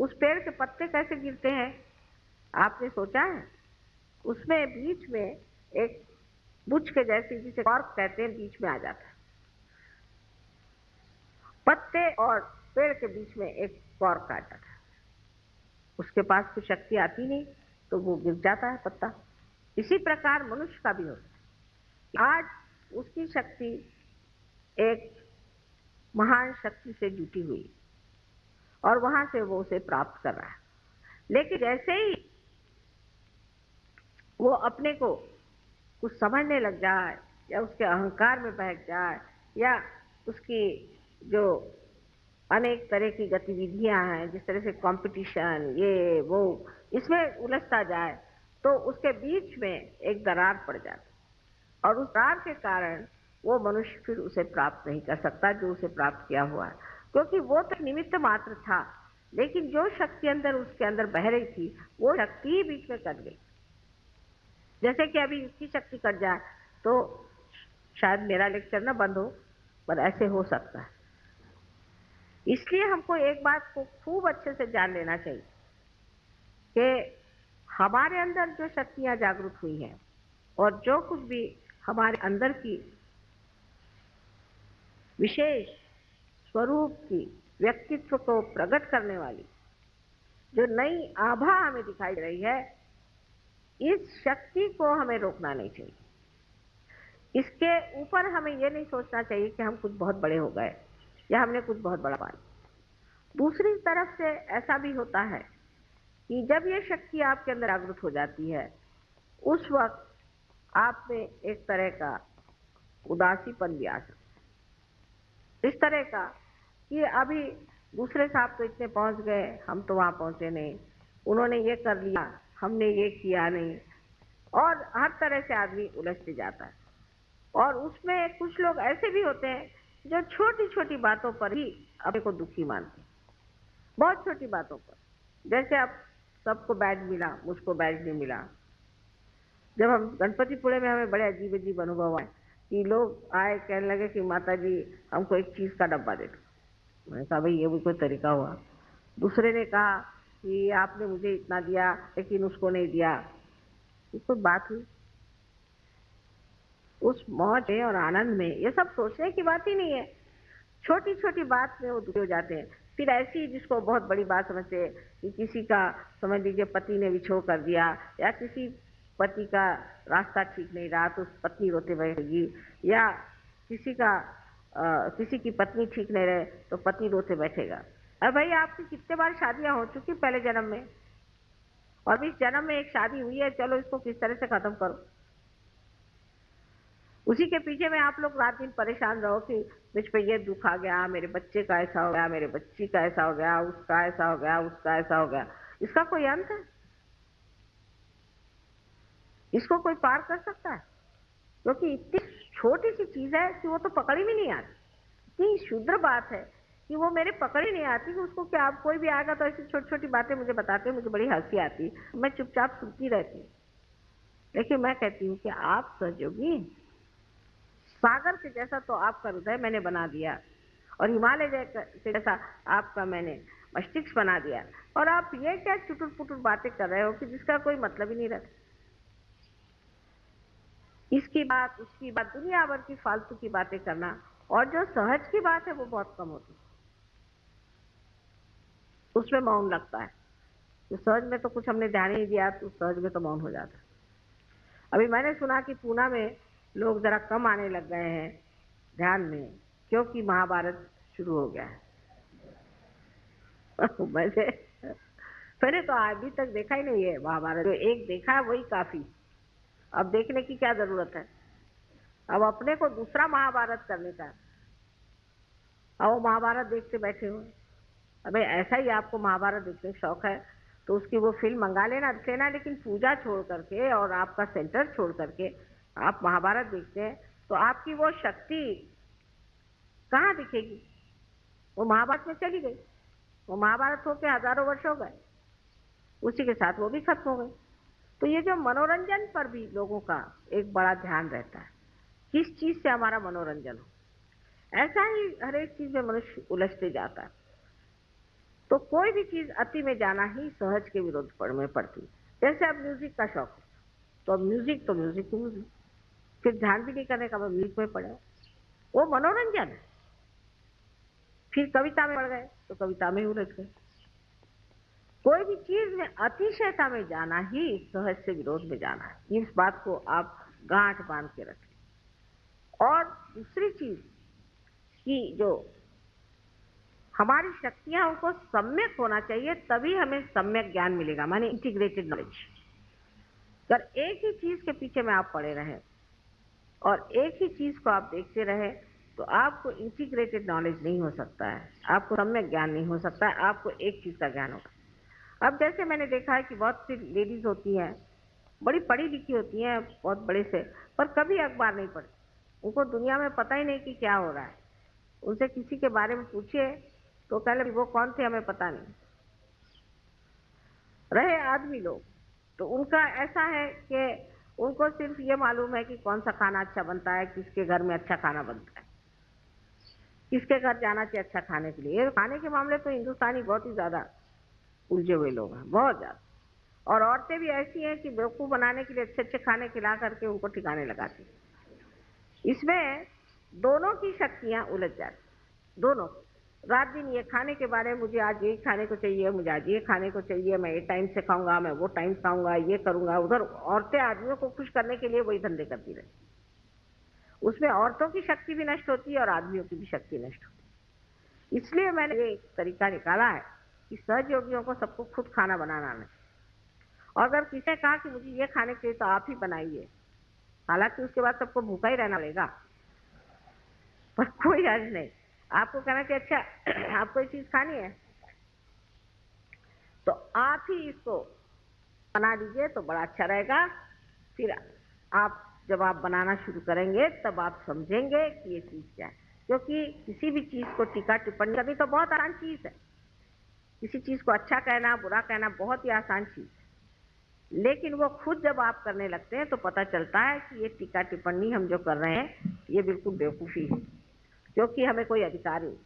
उस पेड़ के पत्ते कैसे गिरते हैं, आपने सोचा है? उसमें बीच में एक बुच के जैसी, जिसे कॉर्क कहते हैं, बीच में आ जाता है। पत्ते और पेड़ के बीच में एक कॉर्क आ जाता है। उसके पास कुछ शक्ति आती नहीं तो वो गिर जाता है पत्ता। इसी प्रकार मनुष्य का भी होता है। आज उसकी शक्ति एक महान शक्ति से जुटी हुई और वहां से वो उसे प्राप्त कर रहा है। लेकिन जैसे ही वो अपने को कुछ समझने लग जाए या उसके अहंकार में बहक जाए या उसकी जो अनेक तरह की गतिविधियां हैं, जिस तरह से कंपटीशन, ये वो, इसमें उलझता जाए तो उसके बीच में एक दरार पड़ जाती और उस दरार के कारण वो मनुष्य फिर उसे प्राप्त नहीं कर सकता जो उसे प्राप्त किया हुआ है, क्योंकि वो तो निमित्त मात्र था। लेकिन जो शक्ति अंदर उसके अंदर बह रही थी वो शक्ति ही बीच में कट गई। जैसे कि अभी इसकी शक्ति कट जाए तो शायद मेरा लेक्चर ना बंद हो, पर ऐसे हो सकता है। इसलिए हमको एक बात को खूब अच्छे से जान लेना चाहिए कि हमारे अंदर जो शक्तियां जागृत हुई हैं और जो कुछ भी हमारे अंदर की विशेष स्वरूप की व्यक्तित्व को प्रकट करने वाली जो नई आभा हमें दिखाई दे रही है, इस शक्ति को हमें रोकना नहीं चाहिए। इसके ऊपर हमें यह नहीं सोचना चाहिए कि हम कुछ बहुत बड़े हो गए या हमने कुछ बहुत बड़ा पाया। दूसरी तरफ से ऐसा भी होता है कि जब ये शक्ति आपके अंदर जागृत हो जाती है, उस वक्त आप में एक तरह का उदासीपन भी आ सकता है। इस तरह का कि अभी दूसरे साहब तो इतने पहुंच गए, हम तो वहां पहुंचे नहीं, उन्होंने ये कर लिया, हमने ये किया नहीं, और हर तरह से आदमी उलझते जाता है। और उसमें कुछ लोग ऐसे भी होते हैं जो छोटी छोटी बातों पर ही अपने को दुखी मानते हैं, बहुत छोटी बातों पर। जैसे अब सबको बैग मिला, मुझको बैग नहीं मिला। जब हम गणपतिपुरे में, हमें बड़े अजीब अजीब अनुभव आए कि लोग आए कहने लगे कि माता जी हमको एक चीज का डब्बा दे दो। मैंने कहा भाई ये भी कोई तरीका हुआ। दूसरे ने कहा कि आपने मुझे इतना दिया लेकिन उसको नहीं दिया। ये कोई बात हुई? उस मौज में और आनंद में ये सब सोचने की बात ही नहीं है। छोटी छोटी बात में वो दुखी हो जाते हैं। फिर ऐसी जिसको बहुत बड़ी बात समझते हैं कि किसी का, समझ लीजिए, पति ने विछोह कर दिया या किसी पति का रास्ता ठीक नहीं रहा तो पत्नी रोते बैठेगी, या किसी का किसी की पत्नी ठीक नहीं रहे तो पति रोते बैठेगा। अरे भाई, आपकी कितने बार शादियां हो चुकी पहले जन्म में, और इस जन्म में एक शादी हुई है, चलो इसको किस तरह से खत्म करो। उसी के पीछे में आप लोग रात दिन परेशान रहो कि मुझ पे ये दुख आ गया, मेरे बच्चे का ऐसा हो गया, मेरे बच्ची का ऐसा हो गया, उसका ऐसा हो गया, उसका ऐसा हो गया। इसका कोई अंत है? इसको कोई पार कर सकता है? क्योंकि इतनी छोटी सी चीज है कि वो तो पकड़ ही भी नहीं आती। इतनी शुद्र बात है कि वो मेरे पकड़ ही नहीं आती कि उसको क्या। आप कोई भी आएगा तो ऐसी छोटी छोटी बातें मुझे बताते, मुझे बड़ी हंसी आती, मैं चुपचाप सुनती रहती हूँ। लेकिन मैं कहती हूँ कि आप सहयोगी, सागर के जैसा तो आपका हृदय मैंने बना दिया और हिमालय के जैसा आपका मैंने मस्तिष्क बना दिया, और आप ये क्या चुटुर पुटुर बातें कर रहे हो कि जिसका कोई मतलब ही नहीं रहता। इसकी बात, उसकी बात, दुनिया भर की फालतू की बातें करना, और जो सहज की बात है वो बहुत कम होती, उसमें मौन लगता है। तो सहज में तो कुछ हमने ध्यान ही दिया तो सहज में तो मौन हो जाता है। अभी मैंने सुना कि पूना में लोग जरा कम आने लग गए हैं ध्यान में, क्योंकि महाभारत शुरू हो गया है। मैंने तो अभी तक देखा ही नहीं है महाभारत, जो एक देखा है वही काफी। अब देखने की क्या जरूरत है? अब अपने को दूसरा महाभारत करने का। अब वो महाभारत देखते बैठे हो। अबे ऐसा ही आपको महाभारत देखने का शौक है तो उसकी वो फिल्म मंगा लेना, देख लेना, लेकिन पूजा छोड़ करके और आपका सेंटर छोड़ करके आप महाभारत देखते हैं तो आपकी वो शक्ति कहाँ दिखेगी? वो महाभारत में चली गई। वो महाभारत होके हजारों वर्ष हो गए, उसी के साथ वो भी खत्म हो गई। तो ये जो मनोरंजन पर भी लोगों का एक बड़ा ध्यान रहता है, किस चीज से हमारा मनोरंजन हो, ऐसा ही हर एक चीज में मनुष्य उलझते जाता है। तो कोई भी चीज अति में जाना ही सहज के विरोध में पड़ती। जैसे अब म्यूजिक का शौक है, तो अब म्यूजिक तो म्यूजिक, फिर ध्यान भी नहीं करने का, म्यूजिक में पड़े, वो मनोरंजन है। फिर कविता में पड़ गए तो कविता में उलझ गए। कोई भी चीज में अतिशयता में जाना ही सहज से विरोध में जाना है। इस बात को आप गांठ बांध के रखें। और दूसरी चीज कि जो हमारी शक्तियां, उनको सम्यक होना चाहिए, तभी हमें सम्यक ज्ञान मिलेगा, माने इंटीग्रेटेड नॉलेज। अगर एक ही चीज के पीछे में आप पड़े रहे और एक ही चीज को आप देखते रहे तो आपको इंटीग्रेटेड नॉलेज नहीं हो सकता है, आपको सम्यक ज्ञान नहीं हो सकता है, आपको एक चीज का ज्ञान होगा। अब जैसे मैंने देखा है कि बहुत सी लेडीज होती हैं, बड़ी पढ़ी लिखी होती हैं, बहुत बड़े से, पर कभी अखबार नहीं पढ़ती, उनको दुनिया में पता ही नहीं कि क्या हो रहा है। उनसे किसी के बारे में पूछिए तो कह वो कौन थे हमें पता नहीं। रहे आदमी लोग तो उनका ऐसा है कि उनको सिर्फ ये मालूम है कि कौन सा खाना अच्छा बनता है, किसके घर में अच्छा खाना बनता है, किसके घर जाना चाहिए अच्छा खाने के लिए। खाने के मामले तो हिंदुस्तानी बहुत ही ज्यादा उलझे हुए लोग हैं, बहुत ज्यादा। और औरतें भी ऐसी हैं कि बेवकूफ बनाने के लिए अच्छे अच्छे खाने खिला करके उनको ठिकाने लगाती। इसमें दोनों की शक्तियां उलझ जाती, दोनों। रात दिन ये खाने के बारे में, मुझे आज ये खाने को चाहिए, मुझे आज ये खाने को चाहिए, मैं ये टाइम से खाऊंगा, मैं वो टाइम खाऊंगा, ये करूंगा। उधर औरतें आदमियों को खुश करने के लिए वही धंधे करती रहती। उसमें औरतों की शक्ति भी नष्ट होती है और आदमियों की भी शक्ति नष्ट होती है। इसलिए मैंने ये तरीका निकाला है कि सहज योगियों को सबको खुद खाना बनाना नहीं। और अगर किसी ने कहा कि मुझे ये खाने के लिए तो आप ही बनाइए, हालांकि उसके बाद सबको भूखा ही रहना पड़ेगा, पर कोई हर्ज नहीं। आपको कहना कि अच्छा आपको ये चीज खानी है तो आप ही इसको बना दीजिए तो बड़ा अच्छा रहेगा। फिर आप जब आप बनाना शुरू करेंगे तब आप समझेंगे कि ये चीज क्या है। क्योंकि किसी भी चीज को टीका टिप्पणी करनी तो बहुत आसान चीज है, किसी चीज को अच्छा कहना बुरा कहना बहुत ही आसान चीज है, लेकिन वो खुद जब आप करने लगते हैं तो पता चलता है कि ये टीका टिप्पणी हम जो कर रहे हैं ये बिल्कुल बेवकूफी है, क्योंकि हमें कोई अधिकार नहीं।